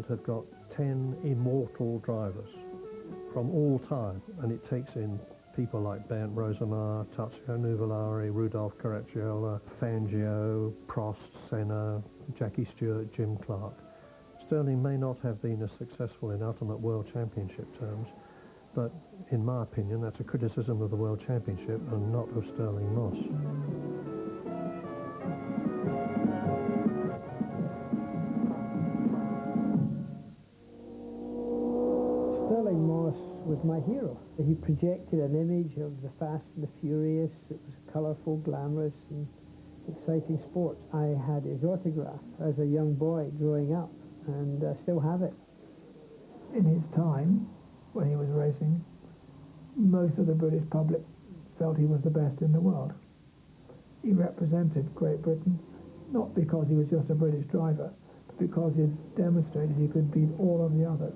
have got 10 immortal drivers from all time, and it takes in people like Bernd Rosemeyer, Tazio Nuvolari, Rudolf Caracciola, Fangio, Prost, Senna, Jackie Stewart, Jim Clark. Stirling may not have been as successful in ultimate World Championship terms, but in my opinion that's a criticism of the World Championship and not of Stirling Moss. Stirling Moss was my hero. He projected an image of the fast and the furious. It was colourful, glamorous and exciting sport. I had his autograph as a young boy growing up, and still have it. In his time, when he was racing, most of the British public felt he was the best in the world. He represented Great Britain, not because he was just a British driver, but because he demonstrated he could beat all of the others.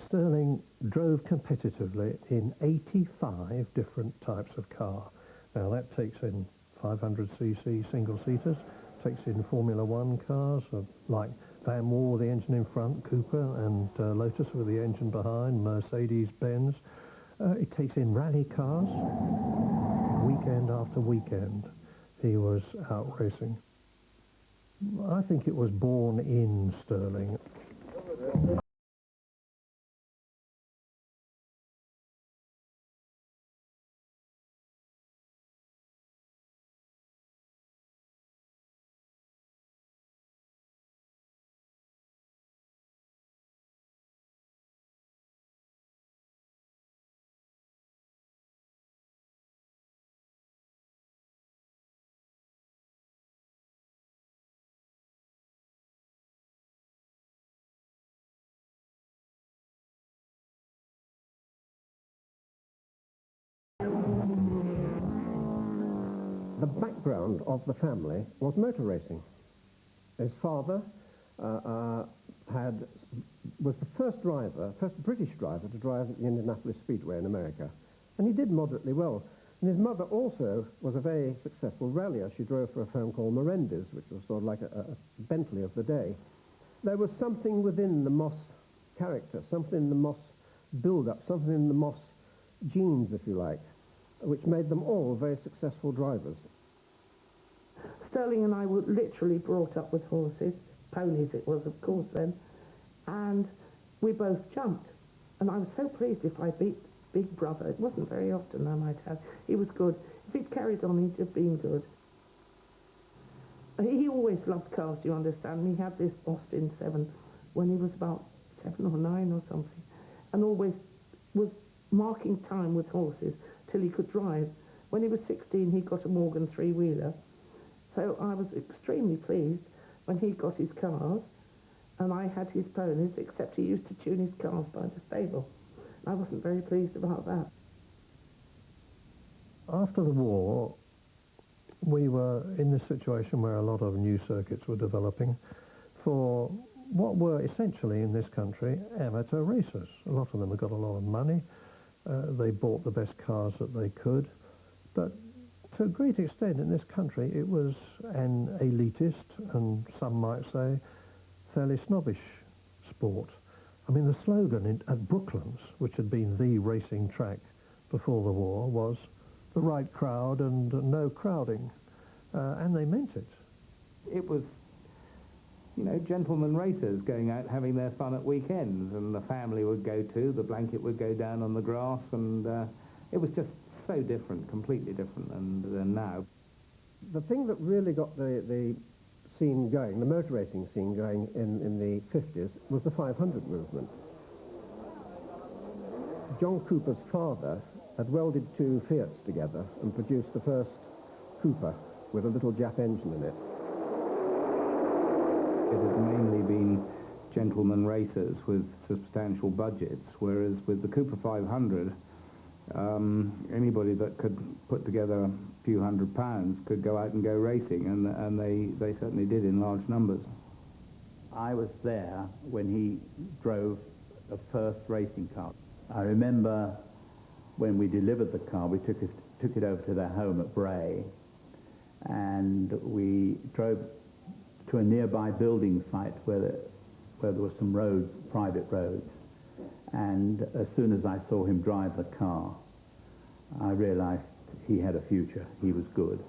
Stirling drove competitively in 85 different types of car. Now that takes in 500cc single-seaters, takes in Formula One cars like Van Wall with the engine in front, Cooper and Lotus with the engine behind, Mercedes-Benz. It takes in rally cars. Weekend after weekend he was out racing. I think it was born in Stirling. The background of the family was motor racing. His father was the first British driver to drive at the Indianapolis Speedway in America, and he did moderately well. And his mother also was a very successful rallier. She drove for a firm called Melendez, which was sort of like a Bentley of the day. There was something within the Moss character, something in the Moss build-up, something in the Moss genes, if you like, which made them all very successful drivers. Stirling and I were literally brought up with horses, ponies it was of course then, and we both jumped. And I was so pleased if I beat Big Brother. It wasn't very often, I might add. He was good. If he'd carried on, he'd have been good. He always loved cars, you understand. He had this Austin 7 when he was about 7 or 9 or something, and always was marking time with horses till he could drive. When he was 16, he got a Morgan three-wheeler. So I was extremely pleased when he got his cars, and I had his ponies, except he used to tune his cars by the stable. I wasn't very pleased about that. After the war, we were in this situation where a lot of new circuits were developing for what were essentially in this country amateur racers. A lot of them had got a lot of money. They bought the best cars that they could, but to a great extent in this country it was an elitist and some might say fairly snobbish sport. I mean, the slogan at Brooklands, which had been the racing track before the war, was the right crowd and no crowding, and they meant it. It was, you know, gentlemen racers going out having their fun at weekends, and the family would go too, the blanket would go down on the grass, and it was just so different, completely different than now. The thing that really got the scene going, the motor racing scene going in the 50s, was the 500 movement. John Cooper's father had welded two Fiats together and produced the first Cooper with a little Jap engine in it. It had mainly been gentlemen racers with substantial budgets, whereas with the Cooper 500, anybody that could put together a few £100 could go out and go racing, and they certainly did in large numbers. I was there when he drove a first racing car. I remember when we delivered the car, we took it over to their home at Prix, and we drove to a nearby building site where where there were some roads, private roads, and as soon as I saw him drive the car, I realised he had a future. He was good.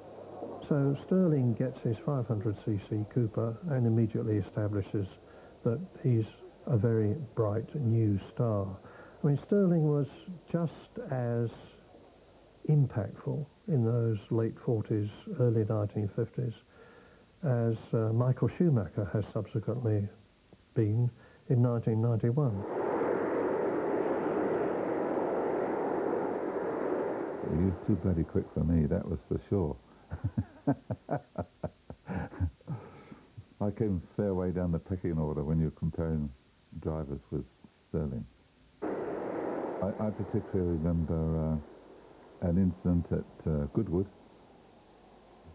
So Stirling gets his 500cc Cooper and immediately establishes that he's a very bright new star. I mean, Stirling was just as impactful in those late 40s, early 1950s as Michael Schumacher has subsequently been in 1991. He was too bloody quick for me, that was for sure. I came a fair way down the pecking order when you're comparing drivers with Stirling. I particularly remember an incident at Goodwood.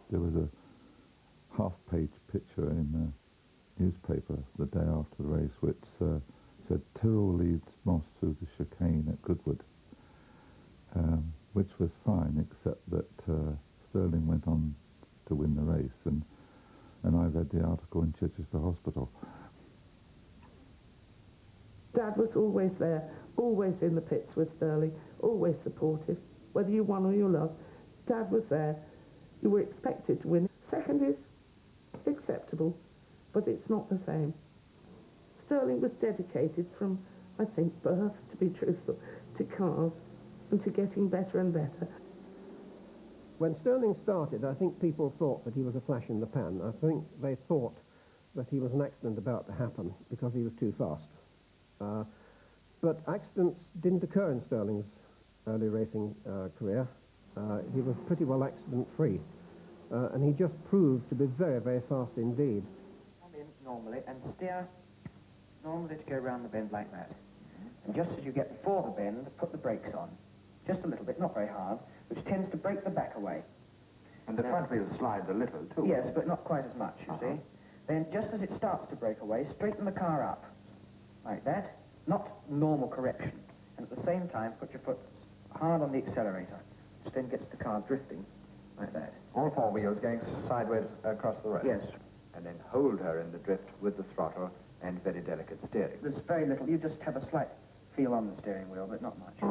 There was a half-page picture in the newspaper the day after the race which said Tyrrell leads Moss through the chicane at Goodwood, which was fine, except that Stirling went on to win the race, and I read the article in Chichester Hospital. Dad was always there, always in the pits with Stirling, always supportive. Whether you won or you lost, Dad was there. You were expected to win. Second is acceptable, but it's not the same. Stirling was dedicated from, I think, birth, to be truthful, to cars and to getting better and better. When Stirling started, I think people thought that he was a flash in the pan. I think they thought that he was an accident about to happen because he was too fast. But accidents didn't occur in Stirling's early racing career. He was pretty well accident-free. And he just proved to be very, very fast indeed. Come in normally and steer normally to go round the bend like that. And just as you get before the bend, put the brakes on. Just a little bit, not very hard, which tends to break the back away. And the front wheel slides a little too. Yes, but not quite as much, you see. Then just as it starts to break away, straighten the car up. Like that. Not normal correction. And at the same time, put your foot hard on the accelerator, which then gets the car drifting. Like that. All four wheels going sideways across the road. Yes. And then hold her in the drift with the throttle and very delicate steering. There's very little. You just have a slight feel on the steering wheel, but not much.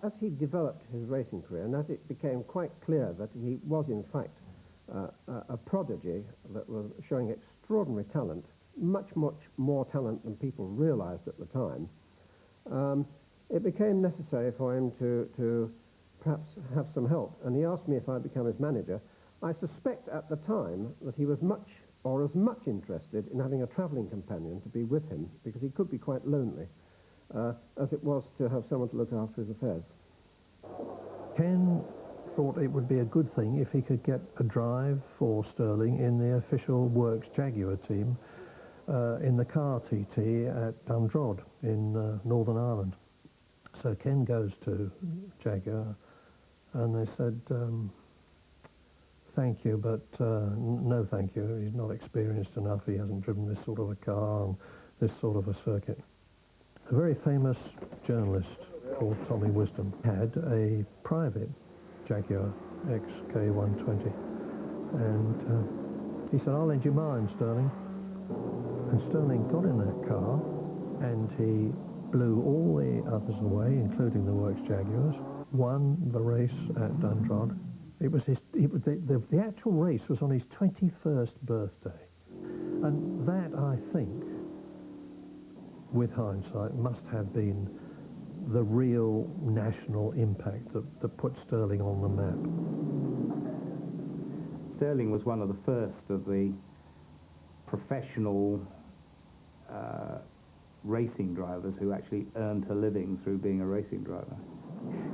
As he developed his racing career, and as it became quite clear that he was, in fact, a prodigy that was showing extraordinary talent, much more talent than people realized at the time, it became necessary for him to perhaps have some help. And he asked me if I'd become his manager. I suspect at the time that he was much, or as much interested in having a travelling companion to be with him, because he could be quite lonely, as it was to have someone to look after his affairs. Ken thought it would be a good thing if he could get a drive for Stirling in the official Works Jaguar team in the car TT at Dundrod in Northern Ireland. So Ken goes to Jaguar and they said, thank you, but no thank you. He's not experienced enough. He hasn't driven this sort of a car on this sort of a circuit. A very famous journalist called Tommy Wisdom had a private Jaguar XK120, and he said, I'll lend you mine, Stirling. And Stirling got in that car and he blew all the others away, including the Works Jaguars, won the race at Dundrod. It was the actual race was on his 21st birthday, and that, I think, with hindsight, must have been the real national impact that put Stirling on the map. Stirling was one of the first of the professional racing drivers who actually earned a living through being a racing driver.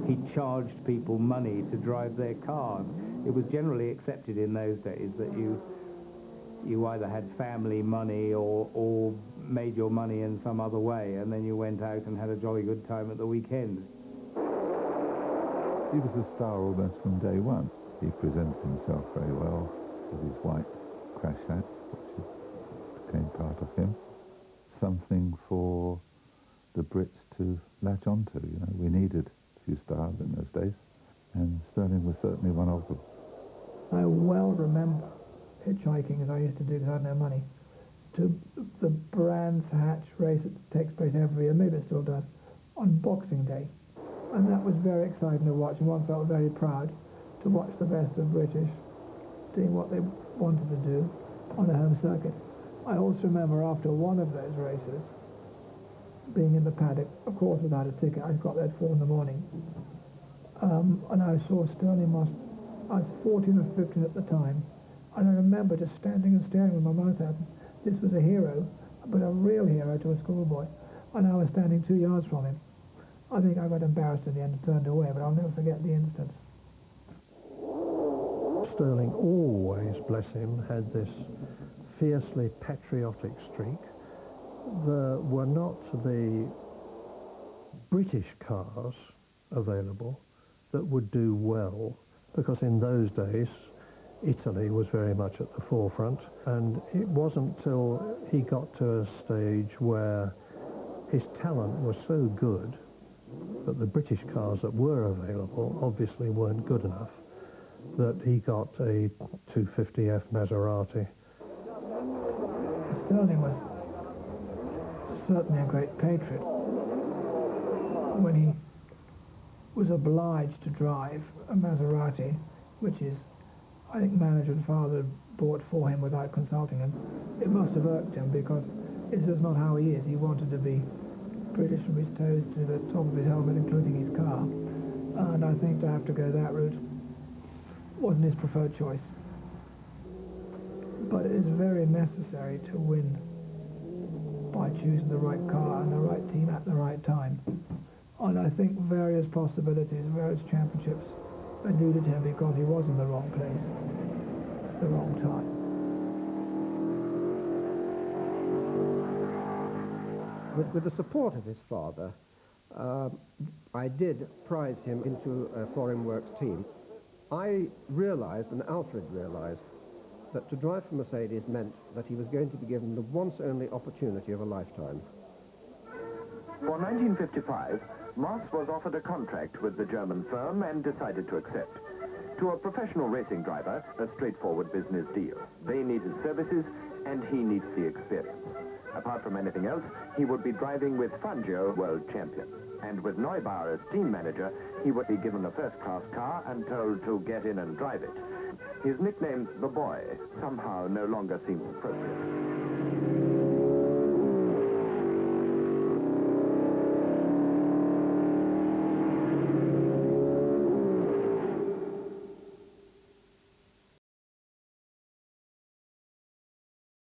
He charged people money to drive their cars. It was generally accepted in those days that you either had family money or made your money in some other way, and then you went out and had a jolly good time at the weekend. He was a star almost from day one. He presented himself very well with his white crash hat, which became part of him. Something for the Brits to latch onto. You know, we needed a few stars in those days, and Stirling was certainly one of them. I well remember hitchhiking, as I used to do because I had no money, to the Brands Hatch race that takes place every year, maybe it still does, on Boxing Day. And that was very exciting to watch, and one felt very proud to watch the best of British doing what they wanted to do on a home circuit. I also remember after one of those races, being in the paddock, of course without a ticket, I got there at 4 in the morning, and I saw Stirling Moss. I was 14 or 15 at the time, and I remember just standing and staring with my mouth open. This was a hero, but a real hero to a schoolboy, and I was standing 2 yards from him. I think I got embarrassed in the end and turned away, but I'll never forget the instance. Stirling always, bless him, had this fiercely patriotic streak. There were not the British cars available that would do well, because in those days Italy was very much at the forefront, and it wasn't till he got to a stage where his talent was so good that the British cars that were available obviously weren't good enough, that he got a 250F Maserati. Stirling was certainly a great patriot. When he was obliged to drive a Maserati, which is, I think, manager and father bought for him without consulting him, it must have irked him, because it's just not how he is. He wanted to be British from his toes to the top of his helmet, including his car. And I think to have to go that route wasn't his preferred choice. But it is very necessary to win by choosing the right car and the right team at the right time. And I think various possibilities, various championships eluded him because he was in the wrong place at the wrong time. With the support of his father, I did prize him into a Foreign Works team. I realized, and Alfred realized, that to drive for Mercedes meant that he was going to be given the once-only opportunity of a lifetime. For 1955, Moss was offered a contract with the German firm and decided to accept. To a professional racing driver, a straightforward business deal. They need his services, and he needs the experience. Apart from anything else, he would be driving with Fangio, world champion. And with Neubauer as team manager, he would be given a first-class car and told to get in and drive it. His nickname, The Boy, somehow no longer seems appropriate.